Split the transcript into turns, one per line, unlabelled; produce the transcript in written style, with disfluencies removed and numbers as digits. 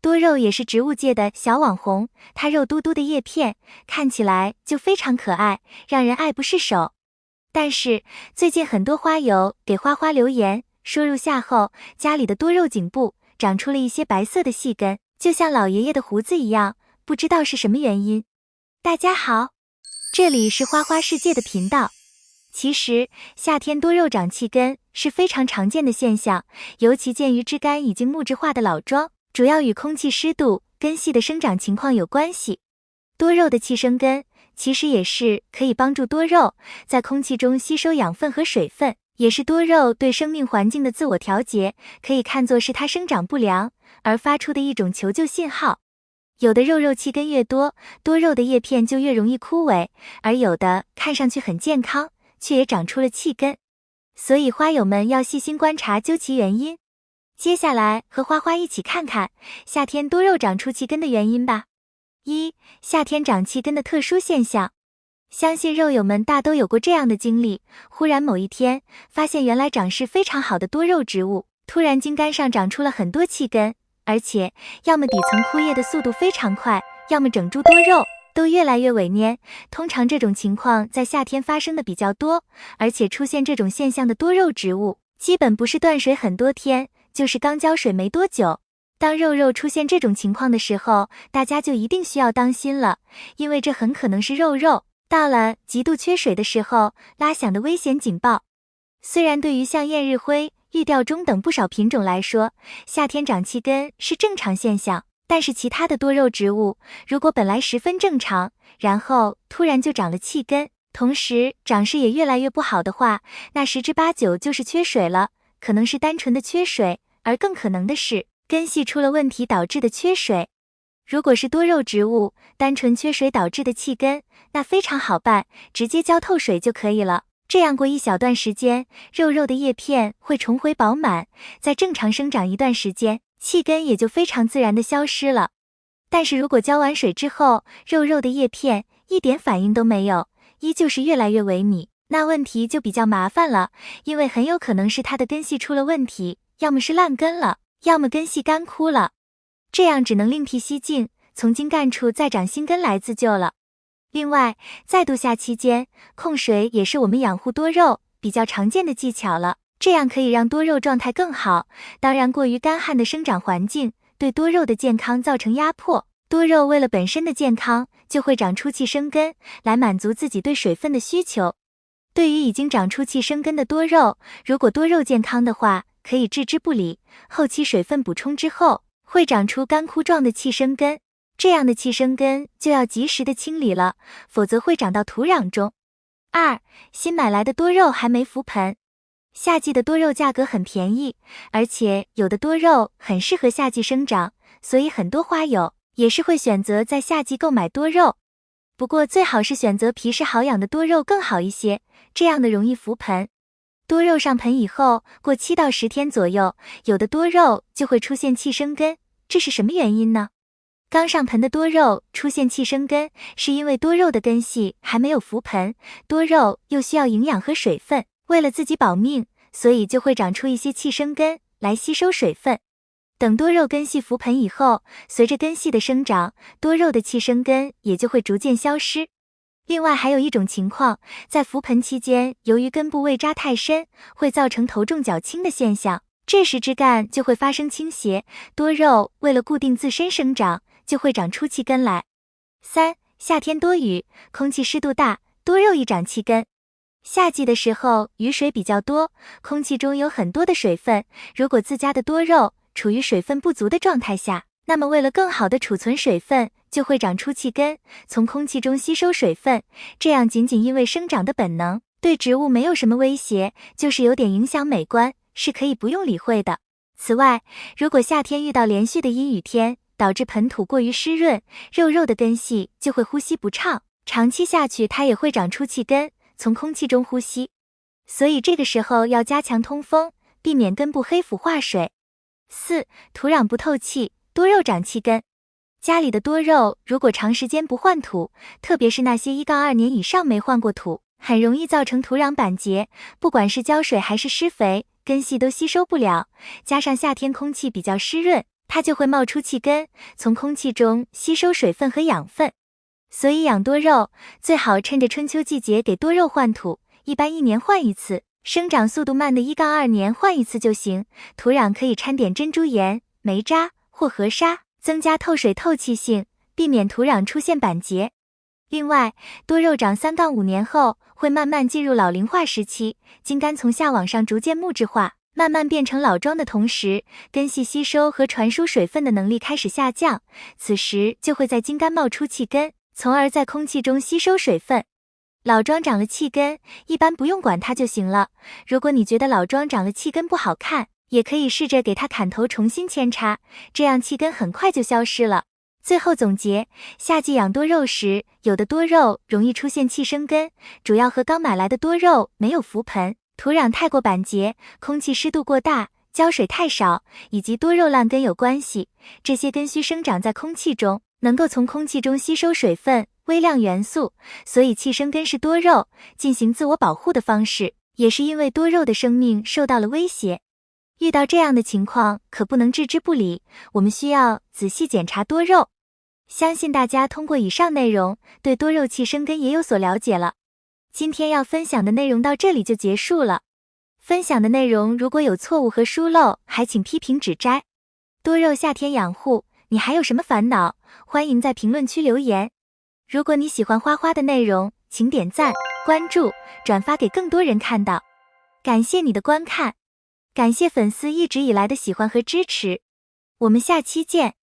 多肉也是植物界的小网红，它肉嘟嘟的叶片看起来就非常可爱，让人爱不释手。但是最近很多花友给花花留言，说入夏后家里的多肉颈部长出了一些白色的细根，就像老爷爷的胡子一样，不知道是什么原因。大家好，这里是花花世界的频道。其实夏天多肉长气根是非常常见的现象，尤其见于枝干已经木质化的老桩，主要与空气湿度、根系的生长情况有关系。多肉的气生根其实也是可以帮助多肉在空气中吸收养分和水分，也是多肉对生命环境的自我调节，可以看作是它生长不良而发出的一种求救信号。有的肉气根越多，多肉的叶片就越容易枯萎，而有的看上去很健康，却也长出了气根。所以花友们要细心观察究其原因。接下来和花花一起看看夏天多肉长出气根的原因吧。夏天长气根的特殊现象。相信肉友们大都有过这样的经历，忽然某一天发现原来长势非常好的多肉植物，突然茎干上长出了很多气根，而且要么底层枯叶的速度非常快，要么整株多肉都越来越萎蔫。通常这种情况在夏天发生的比较多，而且出现这种现象的多肉植物，基本不是断水很多天，就是刚浇水没多久。当肉出现这种情况的时候，大家就一定需要当心了，因为这很可能是肉到了极度缺水的时候拉响的危险警报。虽然对于像燕日辉、玉吊钟等不少品种来说，夏天长气根是正常现象，但是其他的多肉植物如果本来十分正常，然后突然就长了气根，同时长势也越来越不好的话，那十之八九就是缺水了，可能是单纯的缺水，而更可能的是根系出了问题导致的缺水。如果是多肉植物单纯缺水导致的气根，那非常好办，直接浇透水就可以了。这样过一小段时间，肉的叶片会重回饱满，再正常生长一段时间，气根也就非常自然的消失了。但是如果浇完水之后，肉的叶片一点反应都没有，依旧是越来越萎靡，那问题就比较麻烦了，因为很有可能是它的根系出了问题，要么是烂根了，要么根系干枯了，这样只能另辟蹊径，从茎干处再长新根来自救了。另外，再度夏期间，控水也是我们养护多肉比较常见的技巧了，这样可以让多肉状态更好。当然，过于干旱的生长环境对多肉的健康造成压迫，多肉为了本身的健康，就会长出气生根，来满足自己对水分的需求。对于已经长出气生根的多肉，如果多肉健康的话，可以置之不理，后期水分补充之后，会长出干枯状的气生根。这样的气生根就要及时的清理了，否则会长到土壤中。新买来的多肉还没覆盆。夏季的多肉价格很便宜，而且有的多肉很适合夏季生长，所以很多花友也是会选择在夏季购买多肉。不过最好是选择皮实好养的多肉更好一些，这样的容易覆盆。多肉上盆以后，过7到10天左右，有的多肉就会出现气生根，这是什么原因呢？刚上盆的多肉出现气生根，是因为多肉的根系还没有覆盆，多肉又需要营养和水分，为了自己保命，所以就会长出一些气生根来吸收水分。等多肉根系覆盆以后，随着根系的生长，多肉的气生根也就会逐渐消失。另外还有一种情况，在覆盆期间，由于根部未扎太深，会造成头重脚轻的现象，这时枝干就会发生倾斜，多肉为了固定自身生长，就会长出气根来。夏天多雨，空气湿度大，多肉易长气根。夏季的时候雨水比较多，空气中有很多的水分，如果自家的多肉处于水分不足的状态下，那么为了更好的储存水分，就会长出气根，从空气中吸收水分，这样仅仅因为生长的本能，对植物没有什么威胁，就是有点影响美观，是可以不用理会的。此外，如果夏天遇到连续的阴雨天，导致盆土过于湿润，肉的根系就会呼吸不畅，长期下去它也会长出气根，从空气中呼吸。所以这个时候要加强通风，避免根部黑腐化水。土壤不透气，多肉长气根。家里的多肉如果长时间不换土，特别是那些1-2年以上没换过土，很容易造成土壤板结，不管是浇水还是施肥，根系都吸收不了，加上夏天空气比较湿润，它就会冒出气根，从空气中吸收水分和养分。所以养多肉最好趁着春秋季节给多肉换土，一般1年换一次，生长速度慢的1-2年换一次就行。土壤可以掺点珍珠岩、煤渣或河沙，增加透水透气性，避免土壤出现板结。另外，多肉长3-5年后会慢慢进入老龄化时期，茎干从下往上逐渐木质化，慢慢变成老桩的同时，根系吸收和传输水分的能力开始下降，此时就会在茎干冒出气根，从而在空气中吸收水分。老桩长了气根，一般不用管它就行了。如果你觉得老桩长了气根不好看，也可以试着给它砍头重新扦插，这样气根很快就消失了。最后总结，夏季养多肉时，有的多肉容易出现气生根，主要和刚买来的多肉没有覆盆，土壤太过板结，空气湿度过大，浇水太少，以及多肉烂根有关系。这些根须生长在空气中，能够从空气中吸收水分、微量元素，所以气生根是多肉进行自我保护的方式，也是因为多肉的生命受到了威胁。遇到这样的情况，可不能置之不理，我们需要仔细检查多肉。相信大家通过以上内容，对多肉气生根也有所了解了。今天要分享的内容到这里就结束了。分享的内容如果有错误和疏漏，还请批评指摘。多肉夏天养护，你还有什么烦恼？欢迎在评论区留言。如果你喜欢花花的内容，请点赞、关注、转发给更多人看到。感谢你的观看，感谢粉丝一直以来的喜欢和支持。我们下期见。